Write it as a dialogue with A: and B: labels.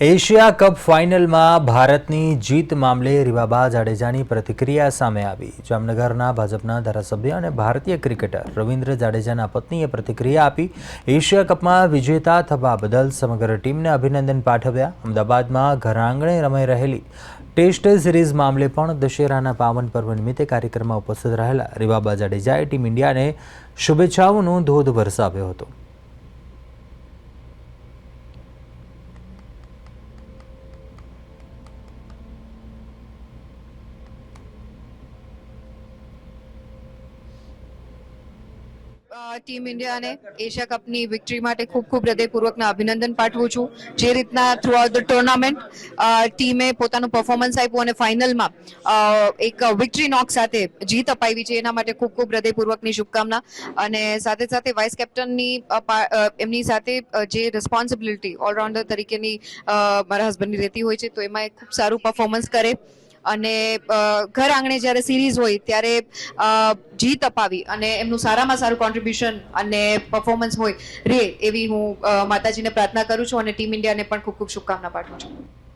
A: Asia cup ફાઇનલમાં ભારતની જીત મામલે રીવાબા જાડેજાની પ્રતિક્રિયા સામે આવી। જામનગરના ભાજપના ધારાસભ્ય અને ભારતીય ક્રિકેટર રવિન્દ્ર જાડેજાના પત્નીએ પ્રતિક્રિયા આપી। એશિયા કપમાં વિજેતા થવા બદલ સમગ્ર ટીમને અભિનંદન પાઠવ્યા। અમદાવાદમાં ઘરઆંગણે રમાઈ રહેલી ટેસ્ટ સિરીઝ મામલે પણ દશેરાના પાવન પર્વ નિમિત્તે કાર્યક્રમમાં ઉપસ્થિત રહેલા રીવાબા જાડેજાએ ટીમ ઇન્ડિયાને શુભેચ્છાઓનો ધોધ વરસાવ્યો હતો।
B: ટીમ ઇન્ડિયાને એશિયા કપની વિક્ટરી માટે ખૂબ ખૂબ હૃદયપૂર્વકના અભિનંદન પાઠવું છું। જે રીતના થ્રુઆઉટ ધ ટુર્નામેન્ટ ટીમે પોતાનું પરફોર્મન્સ આપ્યું અને ફાઇનલમાં એક વિક્ટરી નોક સાથે જીત અપાવી છે, એના માટે ખૂબ ખૂબ હૃદયપૂર્વકની શુભકામના। અને સાથે સાથે વાઇસ કેપ્ટનની એમની સાથે જે રિસ્પોન્સિબિલિટી ઓલરાઉન્ડર તરીકેની મારા હસબન્ડની રહેતી હોય છે, તો એમાં એક ખૂબ સારું પરફોર્મન્સ કરે અને ઘર આંગણે જ્યારે સિરીઝ હોય ત્યારે જીત અપાવી અને એમનું સારામાં સારું કોન્ટ્રીબ્યુશન અને પરફોર્મન્સ હોય રે એવી હું માતાજીને પ્રાર્થના કરું છું અને ટીમ ઇન્ડિયાને પણ ખૂબ ખૂબ શુભકામના પાઠવું છું।